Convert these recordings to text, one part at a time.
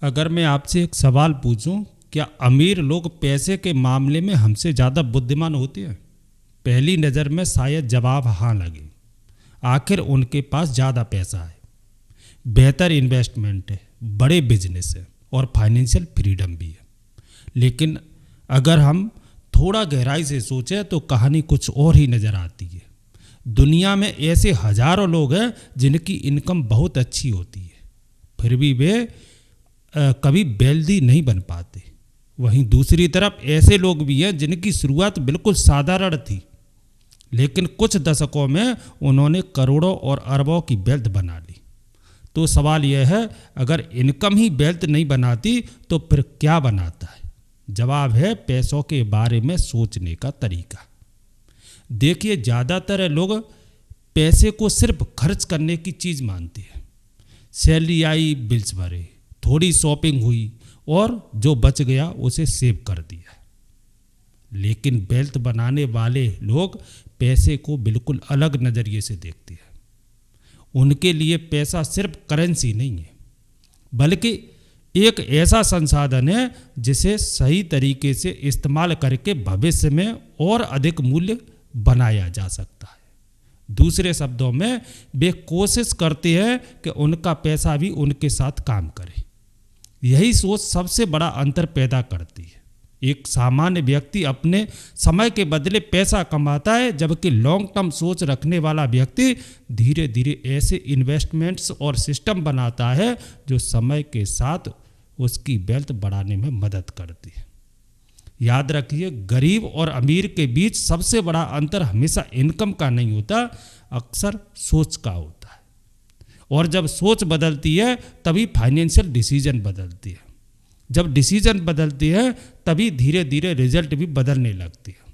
अगर मैं आपसे एक सवाल पूछूं, क्या अमीर लोग पैसे के मामले में हमसे ज़्यादा बुद्धिमान होते हैं? पहली नज़र में शायद जवाब हाँ लगे। आखिर उनके पास ज़्यादा पैसा है, बेहतर इन्वेस्टमेंट है, बड़े बिजनेस है और फाइनेंशियल फ्रीडम भी है। लेकिन अगर हम थोड़ा गहराई से सोचें तो कहानी कुछ और ही नज़र आती है। दुनिया में ऐसे हजारों लोग हैं जिनकी इनकम बहुत अच्छी होती है, फिर भी वे कभी वेल्दी नहीं बन पाते। वहीं दूसरी तरफ ऐसे लोग भी हैं जिनकी शुरुआत बिल्कुल साधारण थी, लेकिन कुछ दशकों में उन्होंने करोड़ों और अरबों की वेल्थ बना ली। तो सवाल यह है, अगर इनकम ही वेल्थ नहीं बनाती तो फिर क्या बनाता है? जवाब है पैसों के बारे में सोचने का तरीका। देखिए, ज़्यादातर लोग पैसे को सिर्फ खर्च करने की चीज़ मानते हैं। सैलरी आई, बिल्स भरे, थोड़ी शॉपिंग हुई और जो बच गया उसे सेव कर दिया। लेकिन वेल्थ बनाने वाले लोग पैसे को बिल्कुल अलग नज़रिए से देखते हैं। उनके लिए पैसा सिर्फ करेंसी नहीं है, बल्कि एक ऐसा संसाधन है जिसे सही तरीके से इस्तेमाल करके भविष्य में और अधिक मूल्य बनाया जा सकता है। दूसरे शब्दों में, वे कोशिश करते हैं कि उनका पैसा भी उनके साथ काम करे। यही सोच सबसे बड़ा अंतर पैदा करती है। एक सामान्य व्यक्ति अपने समय के बदले पैसा कमाता है, जबकि लॉन्ग टर्म सोच रखने वाला व्यक्ति धीरे धीरे ऐसे इन्वेस्टमेंट्स और सिस्टम बनाता है जो समय के साथ उसकी वेल्थ बढ़ाने में मदद करती है। याद रखिए, गरीब और अमीर के बीच सबसे बड़ा अंतर हमेशा इनकम का नहीं होता, अक्सर सोच का होता है। और जब सोच बदलती है तभी फाइनेंशियल डिसीजन बदलती है। जब डिसीजन बदलती है तभी धीरे धीरे रिजल्ट भी बदलने लगती है।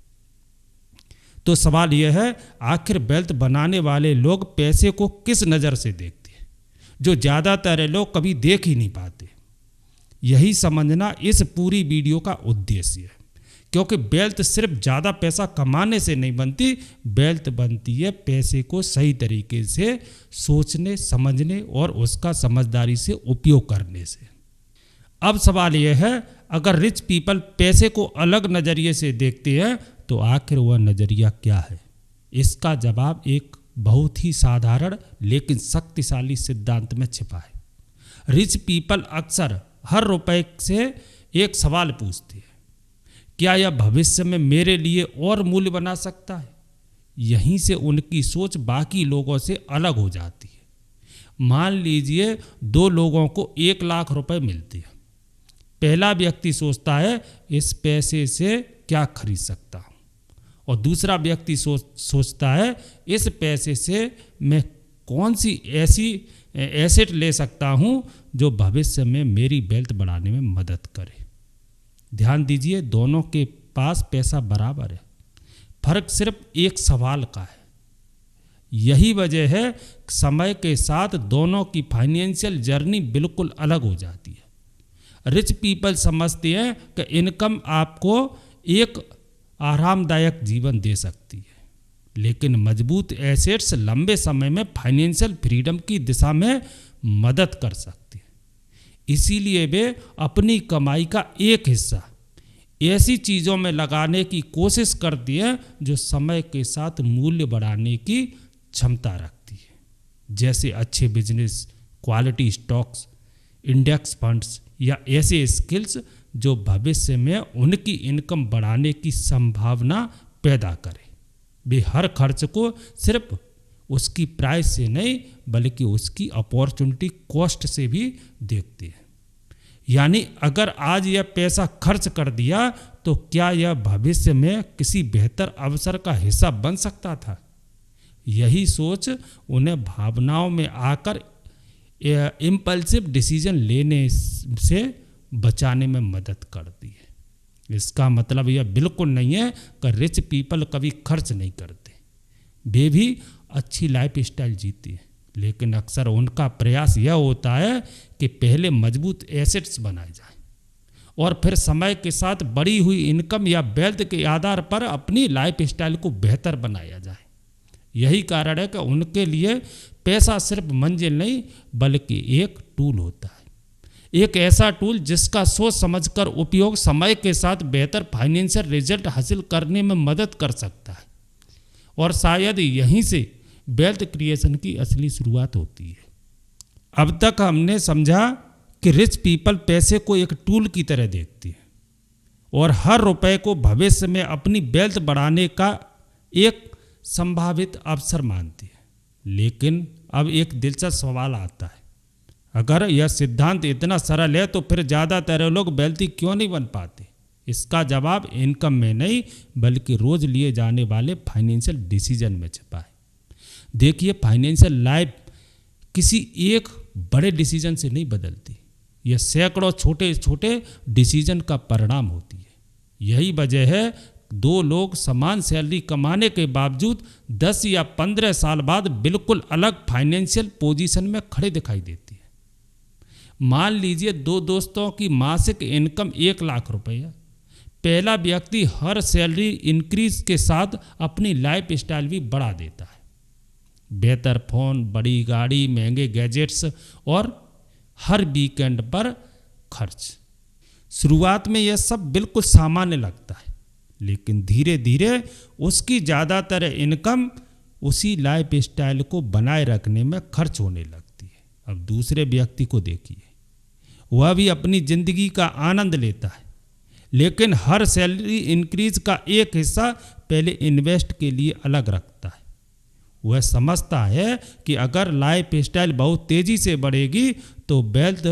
तो सवाल यह है, आखिर वेल्थ बनाने वाले लोग पैसे को किस नज़र से देखते हैं, जो ज़्यादातर लोग कभी देख ही नहीं पाते? यही समझना इस पूरी वीडियो का उद्देश्य है, क्योंकि वेल्थ सिर्फ ज़्यादा पैसा कमाने से नहीं बनती, वेल्थ बनती है पैसे को सही तरीके से सोचने, समझने और उसका समझदारी से उपयोग करने से। अब सवाल यह है, अगर रिच पीपल पैसे को अलग नज़रिए से देखते हैं तो आखिर वह नज़रिया क्या है? इसका जवाब एक बहुत ही साधारण लेकिन शक्तिशाली सिद्धांत में छिपा है। रिच पीपल अक्सर हर रुपए से एक सवाल पूछते हैं, क्या यह भविष्य में मेरे लिए और मूल्य बना सकता है? यहीं से उनकी सोच बाकी लोगों से अलग हो जाती है। मान लीजिए 2 लोगों को 1 लाख रुपए मिलते हैं। पहला व्यक्ति सोचता है, इस पैसे से क्या खरीद सकता हूँ, और दूसरा व्यक्ति सोचता है, इस पैसे से मैं कौन सी ऐसी एसेट ले सकता हूँ जो भविष्य में मेरी वेल्थ बढ़ाने में मदद करे। ध्यान दीजिए, दोनों के पास पैसा बराबर है, फर्क सिर्फ एक सवाल का है। यही वजह है समय के साथ दोनों की फाइनेंशियल जर्नी बिल्कुल अलग हो जाती है। रिच पीपल समझते हैं कि इनकम आपको एक आरामदायक जीवन दे सकती है, लेकिन मजबूत एसेट्स लंबे समय में फाइनेंशियल फ्रीडम की दिशा में मदद कर सकती है। इसीलिए वे अपनी कमाई का एक हिस्सा ऐसी चीज़ों में लगाने की कोशिश करती है जो समय के साथ मूल्य बढ़ाने की क्षमता रखती है, जैसे अच्छे business, quality stocks, index funds या ऐसे स्किल्स जो भविष्य में उनकी इनकम बढ़ाने की संभावना पैदा करें। वे हर खर्च को सिर्फ उसकी प्राइस से नहीं बल्कि उसकी अपॉर्चुनिटी कॉस्ट से भी देखते हैं। यानी अगर आज यह पैसा खर्च कर दिया तो क्या यह भविष्य में किसी बेहतर अवसर का हिस्सा बन सकता था? यही सोच उन्हें भावनाओं में आकर इम्पल्सिव डिसीजन लेने से बचाने में मदद करती है। इसका मतलब यह बिल्कुल नहीं है कि रिच पीपल कभी खर्च नहीं करते। वे भी अच्छी लाइफ स्टाइल जीती है, लेकिन अक्सर उनका प्रयास यह होता है कि पहले मजबूत एसेट्स बनाए जाएं और फिर समय के साथ बढ़ी हुई इनकम या वेल्थ के आधार पर अपनी लाइफ स्टाइल को बेहतर बनाया जाए। यही कारण है कि उनके लिए पैसा सिर्फ मंजिल नहीं बल्कि एक टूल होता है, एक ऐसा टूल जिसका सोच समझकर उपयोग समय के साथ बेहतर फाइनेंशियल रिजल्ट हासिल करने में मदद कर सकता है। और शायद यहीं से वेल्थ क्रिएशन की असली शुरुआत होती है। अब तक हमने समझा कि रिच पीपल पैसे को एक टूल की तरह देखती है और हर रुपए को भविष्य में अपनी वेल्थ बढ़ाने का एक संभावित अवसर मानती है। लेकिन अब एक दिलचस्प सवाल आता है, अगर यह सिद्धांत इतना सरल है तो फिर ज़्यादातर लोग वेल्थी क्यों नहीं बन पाते? इसका जवाब इनकम में नहीं बल्कि रोज लिए जाने वाले फाइनेंशियल डिसीजन में छिपा है। देखिए, फाइनेंशियल लाइफ किसी एक बड़े डिसीजन से नहीं बदलती, यह सैकड़ों छोटे छोटे डिसीजन का परिणाम होती है। यही वजह है दो लोग समान सैलरी कमाने के बावजूद 10 या 15 साल बाद बिल्कुल अलग फाइनेंशियल पोजीशन में खड़े दिखाई देती है। मान लीजिए दो दोस्तों की मासिक इनकम 1 लाख रुपए है। पहला व्यक्ति हर सैलरी इंक्रीज के साथ अपनी लाइफ स्टाइल भी बढ़ा देता है, बेहतर फोन, बड़ी गाड़ी, महंगे गैजेट्स और हर वीकेंड पर खर्च। शुरुआत में यह सब बिल्कुल सामान्य लगता है, लेकिन धीरे धीरे उसकी ज़्यादातर इनकम उसी लाइफ स्टाइल को बनाए रखने में खर्च होने लगती है। अब दूसरे व्यक्ति को देखिए, वह भी अपनी ज़िंदगी का आनंद लेता है, लेकिन हर सैलरी इंक्रीज का एक हिस्सा पहले इन्वेस्ट के लिए अलग रखता है। वह समझता है कि अगर लाइफ स्टाइल बहुत तेज़ी से बढ़ेगी तो वेल्थ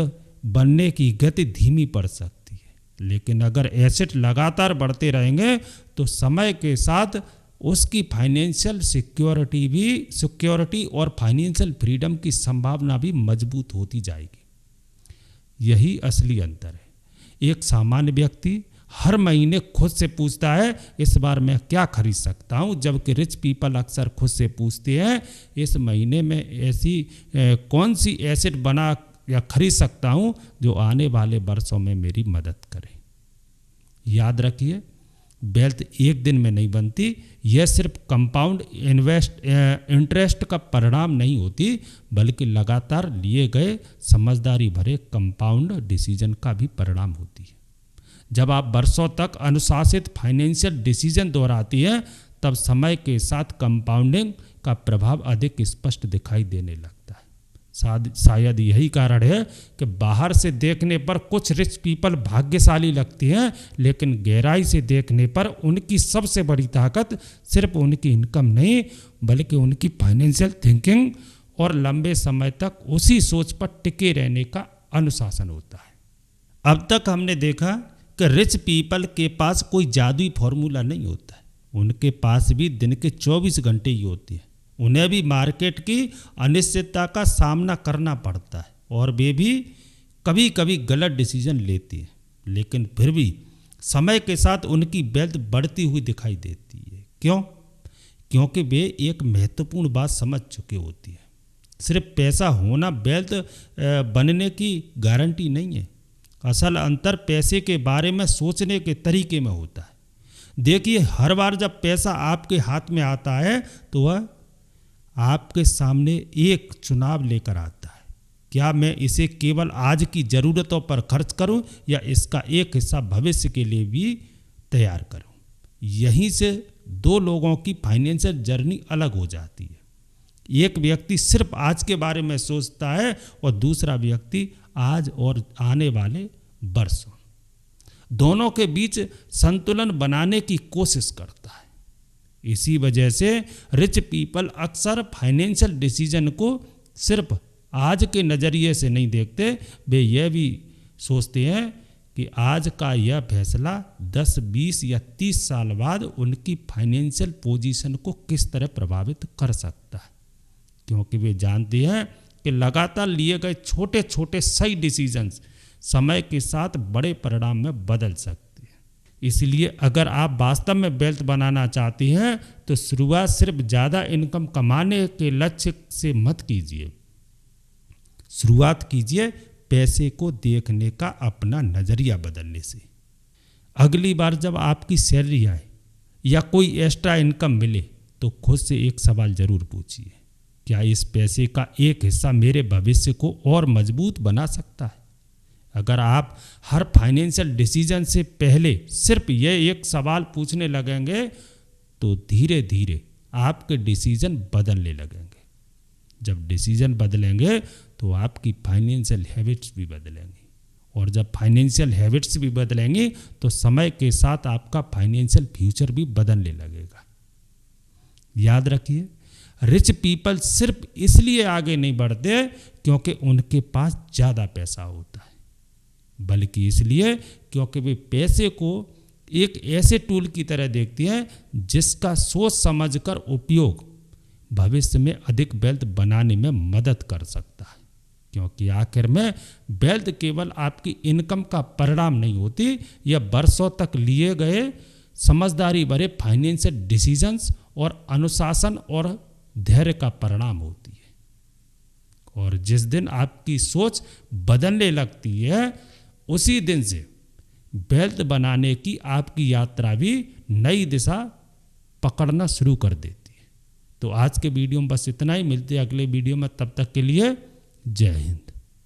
बनने की गति धीमी पड़ सकती है, लेकिन अगर एसेट लगातार बढ़ते रहेंगे तो समय के साथ उसकी फाइनेंशियल सिक्योरिटी और फाइनेंशियल फ्रीडम की संभावना भी मजबूत होती जाएगी। यही असली अंतर है। एक सामान्य व्यक्ति हर महीने खुद से पूछता है इस बार मैं क्या खरीद सकता हूँ, जबकि रिच पीपल अक्सर खुद से पूछते हैं इस महीने में ऐसी कौन सी एसेट बना या खरीद सकता हूँ जो आने वाले वर्षों में मेरी मदद करे। याद रखिए, वेल्थ एक दिन में नहीं बनती। यह सिर्फ कंपाउंड इंटरेस्ट का परिणाम नहीं होती, बल्कि लगातार लिए गए समझदारी भरे कंपाउंड डिसीजन का भी परिणाम होती है। जब आप वर्षों तक अनुशासित फाइनेंशियल डिसीजन दोहराती हैं, तब समय के साथ कंपाउंडिंग का प्रभाव अधिक स्पष्ट दिखाई देने लगता है। शायद यही कारण है कि बाहर से देखने पर कुछ रिच पीपल भाग्यशाली लगती हैं, लेकिन गहराई से देखने पर उनकी सबसे बड़ी ताकत सिर्फ उनकी इनकम नहीं बल्कि उनकी फाइनेंशियल थिंकिंग और लंबे समय तक उसी सोच पर टिके रहने का अनुशासन होता है। अब तक हमने देखा कि रिच पीपल के पास कोई जादुई फॉर्मूला नहीं होता है। उनके पास भी दिन के 24 घंटे ही होते हैं। उन्हें भी मार्केट की अनिश्चितता का सामना करना पड़ता है और वे भी कभी कभी गलत डिसीजन लेती हैं, लेकिन फिर भी समय के साथ उनकी वेल्थ बढ़ती हुई दिखाई देती है। क्यों? क्योंकि वे एक महत्वपूर्ण बात समझ चुके होती है। सिर्फ पैसा होना वेल्थ बनने की गारंटी नहीं है। असल अंतर पैसे के बारे में सोचने के तरीके में होता है। देखिए, हर बार जब पैसा आपके हाथ में आता है तो वह आपके सामने एक चुनाव लेकर आता है। क्या मैं इसे केवल आज की ज़रूरतों पर खर्च करूं या इसका एक हिस्सा भविष्य के लिए भी तैयार करूं? यहीं से दो लोगों की फाइनेंशियल जर्नी अलग हो जाती है। एक व्यक्ति सिर्फ आज के बारे में सोचता है और दूसरा व्यक्ति आज और आने वाले वर्षों। दोनों के बीच संतुलन बनाने की कोशिश करता है। इसी वजह से रिच पीपल अक्सर फाइनेंशियल डिसीजन को सिर्फ आज के नज़रिए से नहीं देखते, वे यह भी सोचते हैं कि आज का यह फैसला 10, 20 या 30 साल बाद उनकी फाइनेंशियल पोजीशन को किस तरह प्रभावित कर सकता है, क्योंकि वे जानते हैं कि लगातार लिए गए छोटे छोटे सही डिसीजंस समय के साथ बड़े परिणाम में बदल सकते हैं। इसलिए अगर आप वास्तव में वेल्थ बनाना चाहते हैं तो शुरुआत सिर्फ ज़्यादा इनकम कमाने के लक्ष्य से मत कीजिए। शुरुआत कीजिए पैसे को देखने का अपना नज़रिया बदलने से। अगली बार जब आपकी सैलरी आए या कोई एक्स्ट्रा इनकम मिले तो खुद से एक सवाल ज़रूर पूछिए, क्या इस पैसे का एक हिस्सा मेरे भविष्य को और मजबूत बना सकता है? अगर आप हर फाइनेंशियल डिसीजन से पहले सिर्फ ये एक सवाल पूछने लगेंगे तो धीरे धीरे आपके डिसीजन बदलने लगेंगे। जब डिसीजन बदलेंगे तो आपकी फाइनेंशियल हैबिट्स भी बदलेंगी, और जब फाइनेंशियल हैबिट्स भी बदलेंगी तो समय के साथ आपका फाइनेंशियल फ्यूचर भी बदलने लगेगा। याद रखिए, रिच पीपल सिर्फ इसलिए आगे नहीं बढ़ते क्योंकि उनके पास ज़्यादा पैसा होता है, बल्कि इसलिए क्योंकि वे पैसे को एक ऐसे टूल की तरह देखते हैं जिसका सोच समझकर उपयोग भविष्य में अधिक वेल्थ बनाने में मदद कर सकता है। क्योंकि आखिर में वेल्थ केवल आपकी इनकम का परिणाम नहीं होती, यह वर्षों तक लिए गए समझदारी भरे फाइनेंशियल डिसीजंस और अनुशासन और धैर्य का परिणाम होती है। और जिस दिन आपकी सोच बदलने लगती है उसी दिन से वेल्थ बनाने की आपकी यात्रा भी नई दिशा पकड़ना शुरू कर देती है। तो आज के वीडियो में बस इतना ही, मिलते हैं अगले वीडियो में, तब तक के लिए जय हिंद।